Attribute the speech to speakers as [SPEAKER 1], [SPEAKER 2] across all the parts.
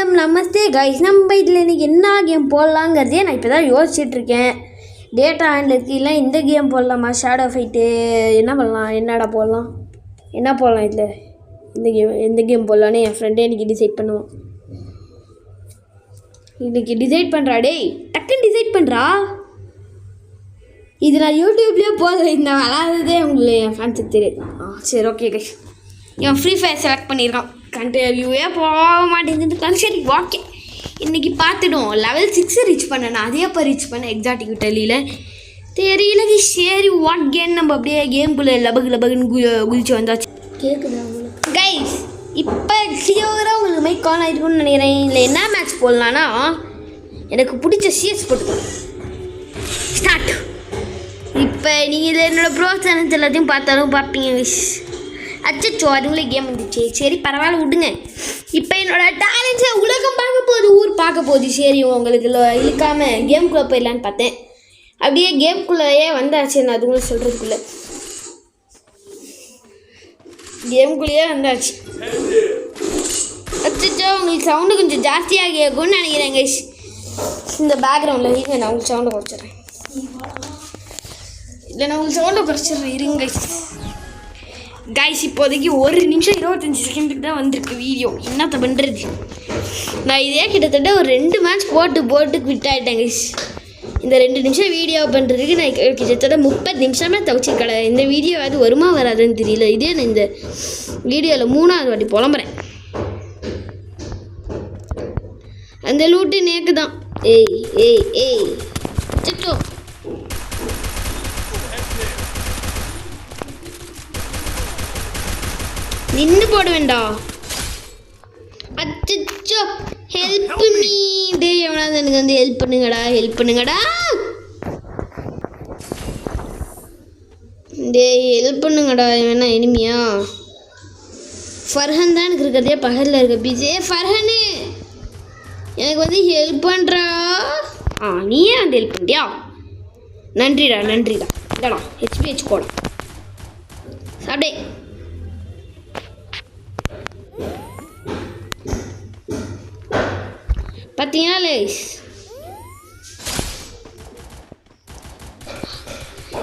[SPEAKER 1] வணக்கம் நமஸ்தே கைஸ். நம்ம இதில் இன்றைக்கி என்ன கேம் போடலாங்கிறதே நான் இப்போ தான் யோசிச்சுட்ருக்கேன். டேட்டா ஹேண்டில் இருக்குது, இல்லை இந்த கேம் போடலாமா, ஷேடோ ஃபைட்டு என்ன பண்ணலாம், என்னடா போடலாம், என்ன போடலாம் இதில் எந்த கேம் போடலான்னு என் ஃப்ரெண்டே இன்றைக்கி டிசைட் பண்ணுவான். இன்றைக்கி டிசைட் பண்ணுறா, டேய் டக்குன்னு டிசைட் பண்ணுறா. இது நான் யூடியூப்லேயே போடுற இந்த விளாட்றதே உங்களுக்கு என் ஃப்ரெண்ட்ஸுக்கு தெரியும். சரி ஓகே கைஸ், இவன் ஃப்ரீ ஃபயர் செலக்ட் பண்ணியிருக்கான். கண்டினியூவே போக மாட்டேங்குது. சரி ஓகே, இன்றைக்கி பார்த்துடும். லெவல் 6 ரீச் பண்ணேன். அதே அப்போ ரீச் பண்ணேன் எக்ஸாட்டிக் டெல்லியில் தெரியல. சரி வாட் கேம், நம்ம அப்படியே கேம்குள்ளே லபகுன்னு குதிச்சு வந்தாச்சு. கேட்குதா உங்களுக்கு கைஸ்? இப்போ கிளியராக உங்களுக்கு மைக் கால் ஆகிருக்குன்னு நினைக்கிறேன். இல்லை என்ன மேட்ச் போடலான்னா, எனக்கு பிடிச்ச சிஎஸ் போட்டுக்கோங்க. ஸ்டார்ட். இப்போ நீங்கள் இதில் என்னோடய ப்ரோ சேனல்ஸ் எல்லாத்தையும் பார்த்தாலும் பார்ப்பீங்க கைஸ். அச்சோ அதுங்களே கேம் வந்துச்சு. சரி பரவாயில்ல விடுங்க. இப்போ என்னோடய டேலண்ட்ஸை உலகம் பார்க்க போகுது, ஊர் பார்க்க போகுது. சரி உங்களுக்கு இழுக்காமல் கேம்குள்ளே போயிடலான்னு பார்த்தேன். அப்படியே கேம்குள்ளேயே வந்தாச்சு. நான் அதுங்களும் சொல்கிறதுக்குள்ளே கேம்குள்ளேயே வந்தாச்சு. அச்சோ உங்களுக்கு சவுண்டு கொஞ்சம் ஜாஸ்தியாக கேட்கும்னு நினைக்கிறேன் கைஸ். இந்த பேக்ரவுண்டில் இருங்க, நான் உங்களுக்கு சவுண்டை குறைச்சிட்றேன். இல்லை நான் உங்களுக்கு சவுண்டை குறைச்சிட்றேன் இருங்க கைஸ். இப்போதைக்கு 1 நிமிஷம் 25 செகண்டுக்கு தான் வந்திருக்கு வீடியோ. என்னத்த பண்ணுறது, நான் இதே கிட்டத்தட்ட ஒரு 2 மேட்ச் போட்டு குவிட் ஆகிட்டேன் கைஸ். இந்த 2 நிமிஷம் வீடியோ பண்ணுறதுக்கு நான் கிட்டத்தட்ட 30 நிமிஷமே தவிச்சு கடை. இந்த வீடியோ அது வருமா வராதுன்னு தெரியல. இதே நான் இந்த வீடியோவில் 3ஆவது வாட்டி புலம்புறேன். அந்த லூட்டு நேக்கு தான். ஏய் சச்சோ நின்று போட வேண்டாம். அச்சோ ஹெல்ப் பண்ணி டே, எவனாவது எனக்கு வந்து ஹெல்ப் பண்ணுங்கடா டே, ஹெல்ப் பண்ணுங்கடா. வேணா எனிமியா ஃபர்ஹன் தான் எனக்கு இருக்கிறதே பகலில் இருக்க பிஜே. ஃபர்ஹனு எனக்கு வந்து ஹெல்ப் பண்ணுறா. நீயே வந்து ஹெல்ப் பண்ணிட்டியா? நன்றிடா இல்லடா. ஹெச்பிஹெச் கோடா சாப்பிடே. பார்த்தீங்கன்னா லேஸ்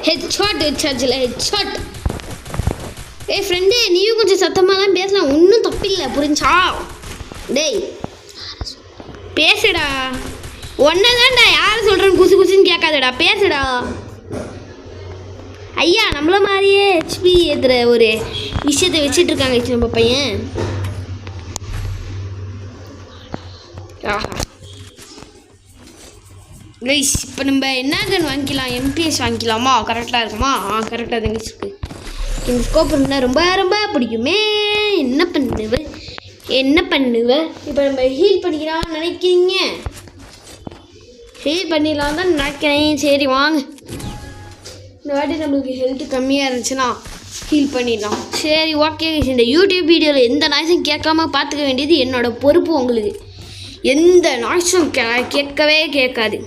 [SPEAKER 1] ஹெட்ஷாட் வச்சாச்சுல. ஹெட்ஷாட். ஃப்ரெண்டு நீயும் கொஞ்சம் சத்தமாக தான் பேசலாம், ஒன்றும் தப்பில்லை புரிஞ்சா? டேய் பேசுடா. ஒன்றை தான்டா யார் சொல்கிறேன்னு குசுன்னு கேட்காதடா, பேசுடா. ஐயா நம்மள மாதிரியே ஹெச்பி ஏற்றுற ஒரு விஷயத்தை வச்சுட்டு இருக்காங்க நம்ம பையன். கைஸ் இப்போ நம்ம என்ன கன் வாங்கிக்கலாம்? எம்பிஎஸ் வாங்கிக்கலாமா? கரெக்டாக இருக்குமா? கரெக்டாக தான் இருக்கு. இந்த ஸ்கோப் இருந்தால் ரொம்ப பிடிக்குமே. என்ன பண்ணுவ இப்போ நம்ம ஹீல் பண்ணிக்கலாம்னு நினைக்கிறீங்க? ஹீல் பண்ணிடலாம் தான் நினைக்கிறேன். சரி வாங்க, இந்த வாட்டி நம்மளுக்கு ஹெல்த்து கம்மியாக இருந்துச்சுன்னா ஹீல் பண்ணிடலாம். சரி ஓகே. இந்த யூடியூப் வீடியோவில் எந்த நாய்ஸும் கேட்காம பார்த்துக்க வேண்டியது என்னோடய பொறுப்பு. உங்களுக்கு எந்த நாய்ஸும் கேட்கவே கேட்காது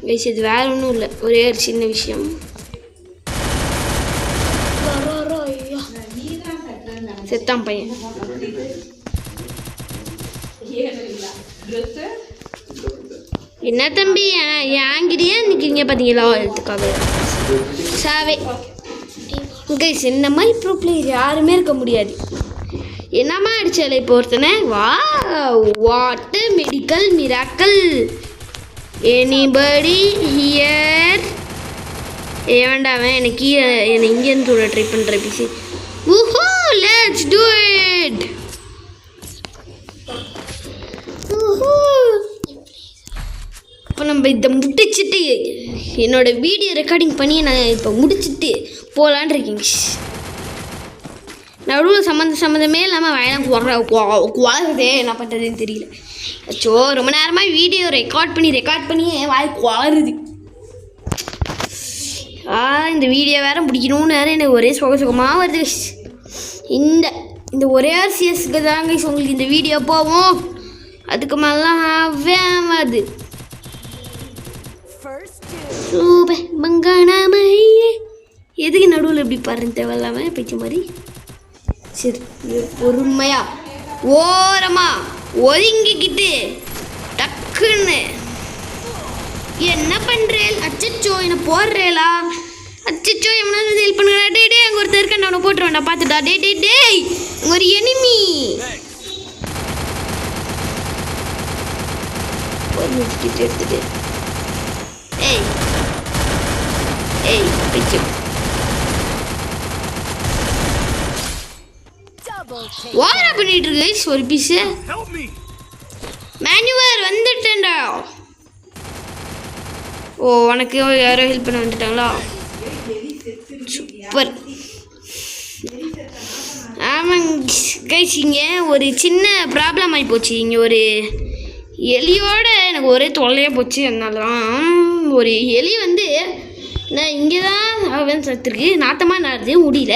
[SPEAKER 1] கைஸ். இது வேற ஒன்றும் இல்லை, ஒரே ஒரு சின்ன விஷயம். செத்தான் பையன். என்ன தம்பி ஏங்கிட்டே நிற்கிறீங்க பார்த்தீங்களா? எடுத்துக்காக சாவே கைஸ். இந்த மாதிரி ப்ரோ பிளேயர் யாருமே இருக்க முடியாது. என்னம்மா அடிச்சால இப்போ ஒருத்தனை. What medical miracle. Anybody here? வேண்டாம், எனக்கு என்னை இங்கேருந்து கூட ட்ரை பண்ணுற பிசி. ஊஹோ லெட்ஸ் டூ இட். இப்போ நம்ம இதை முடிச்சுட்டு என்னோடய வீடியோ ரெக்கார்டிங் பண்ணி நான் இப்போ முடிச்சுட்டு போகலான் இருக்கீங்க. நடுவில் சம்மந்தமே இல்லாமல் வயலாம் குவாடுறதே என்ன பண்ணுறதுன்னு தெரியல. அச்சோ ரொம்ப நேரமாக வீடியோ ரெக்கார்ட் பண்ணி வாய் குவாடுறது. இந்த வீடியோ வேறு முடிக்கணும்னு வேறு எனக்கு ஒரே சுகமாக வருது. இந்த ஒரே சிஎஸ்க்கு தாங்க உங்களுக்கு இந்த வீடியோ போவோம். அதுக்கு மேலாம் ஆகாது. எதுக்கு நடுவில் எப்படி பாருங்க தேவையில்லாமல் பேச்சு மாதிரி. சரி பொறுமையா ஓரமா ஒதுங்கிக்கிட்டு டக்குன்னு என்ன பண்ணுறேன்? அச்சச்சோ என்ன போடுறேலா? அச்சச்சோ எவனாவது ஹெல்ப் பண்ணுறா? டே அங்கே ஒருத்தர் இருக்க நான் போட்டுருவேன்டா பார்த்துட்டா. டேய் ஒரு எனிமி எடுத்துட்டு பிச்சு ஓவரா பண்ணிட்டு இருக்கு ஒரு பீஸு. மேனுவர் வந்துட்டேன்டா. ஓ உனக்கு யாரோ ஹெல்ப் பண்ண வந்துட்டாங்களா? சூப்பர். ஆமாங்க கைஸ், இங்கே ஒரு சின்ன ப்ராப்ளம் ஆகி போச்சு. இங்கே ஒரு எலியோட எனக்கு ஒரே தொல்லையாக போச்சு. அதனால தான் ஒரு எலி வந்து நான் இங்கே தான் அவன் சத்துருக்கு நாத்தமாக நடந்து முடியல.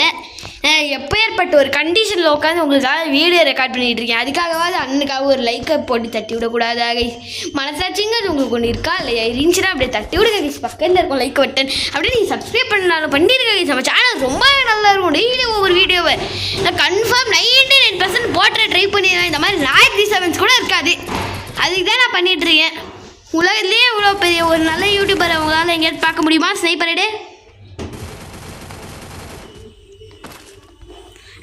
[SPEAKER 1] எப்போ ஏற்பட்ட ஒரு கண்டிஷனில் உட்காந்து உங்களுக்காக வீடியோ ரெக்கார்ட் பண்ணிகிட்டு இருக்கேன். அதுக்காகவாது அண்ணனுக்காக ஒரு லைக்கை போட்டு தட்டி விடக்கூடாதா கைஸ்? மனசாட்சிங்கிறது உங்களுக்கு ஒன்று இருக்கா இல்லையா? இருந்துச்சுன்னா அப்படியே தட்டி விடுங்க கைஸ். பக்கத்தில் இருக்கும் லைக் பட்டன் அப்படியே நீங்கள் சப்ஸ்கிரைப் பண்ணாலும் பண்ணிடுங்க கைஸ். நம்ம சேனல் ரொம்பவே நல்லா இருக்கும். டெய்லி ஒவ்வொரு வீடியோவை நான் கன்ஃபார்ம் 99% போட்டு ட்ரை பண்ணிடுவேன். இந்த மாதிரி லாய்க் டிஸ்டர்பன்ஸ் கூட இருக்காது. அதுக்கு தான் நான் பண்ணிகிட்ருக்கேன். உலகத்துலேயே இவ்வளோ பெரிய ஒரு நல்ல யூடியூபர் அவங்களால எங்கேயாவது பார்க்க முடியுமா? ஸ்னைப்பரடே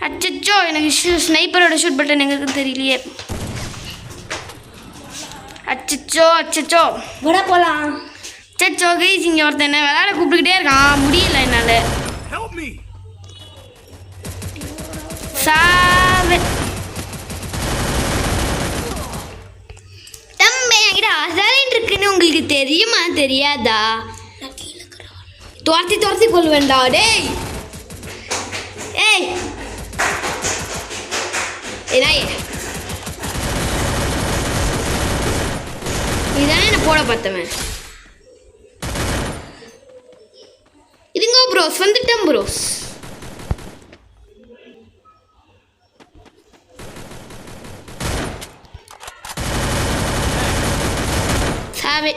[SPEAKER 1] அச்சச்சோ எனக்கு ஸ்னைப்பரோட ஷூட் பட்டன் எங்களுக்கு தெரியலையே. அச்சச்சோ விட போகலாம். அச்சச்சோ கைஸ், இங்கே ஒருத்தன் என்ன விளையாட கூப்பிட்டுக்கிட்டே இருக்கான். முடியல என்னால். தம்பி என்கிட்ட அசாலின் இருக்குன்னு உங்களுக்கு தெரியுமா தெரியாதா? துரத்தி கொள்வேண்டா. ஏய் இதானே என்ன போட பார்த்தவன். இதுங்க ப்ரோஸ் வந்துட்டேன் ப்ரோஸ். சாவே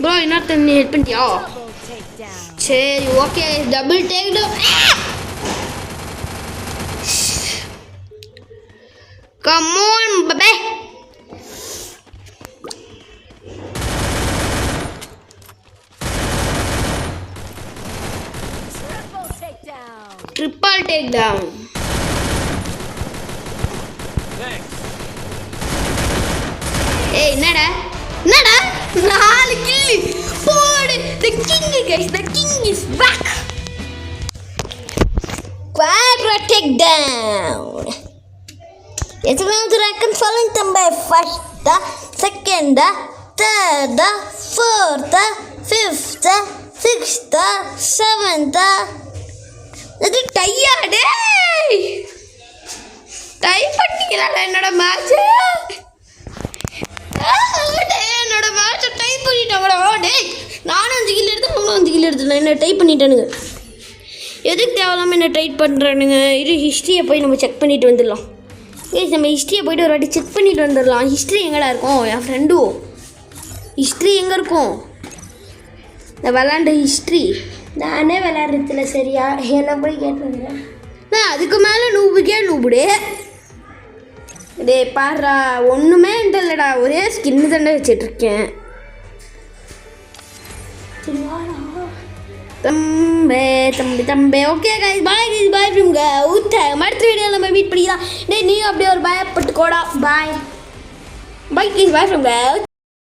[SPEAKER 1] ப்ரோ இன்னொருத்தன் நீ ஹெல்ப் பண்ணிட்டியா? சரி okay double take down. Come on, baby. Triple takedown. Hey, nada. 4 kill. போடு. The king guys, the king is back. Quadra takedown. It's going to reckon following them by 1st, 2nd, 3rd, 4th, 5th, 6th, 7th. இது dia? Tie பண்ணிக்கிறா என்னோட match. என்னோட மேட்சை tie பண்ணிட்டாங்கடா. நானும் 5 kilo எடுத்தேன், அவங்களும் 5 kilo எடுத்துட்டேன். என்ன டை பண்ணிட்டானுங்க. எதுக்கு தேவையில்லாமல் என்ன டைட் பண்ணுறானுங்க? இது ஹிஸ்ட்ரியை போய் நம்ம செக் பண்ணிட்டு வந்துடலாம். நம்ம ஹிஸ்ட்ரியை போய்ட்டு ஒரு வாட்டி செக் பண்ணிட்டு வந்துடலாம். ஹிஸ்ட்ரி எங்கடா இருக்கும்? என் ஃப்ரெண்டு ஹிஸ்ட்ரி எங்கே இருக்கும்? இந்த விளாண்ட ஹிஸ்ட்ரி நானே விளாட்றதுல சரியா என்ன போய் கேட்டுருந்தேன். நான் அதுக்கு மேலே நூபுடே. பாடுறா ஒன்றுமே இல்லைடா, ஒரே ஸ்கின்னு தாண்டா வச்சிட்ருக்கேன். தம்பி okay guys, bye from Gautham. அடுத்த வீடியோவில் நம்ம மீட் பண்ணிக்கலாம். நீயும் அப்படியே ஒரு பயப்பட்டு கோடா. Bye guys, bye from Gautham.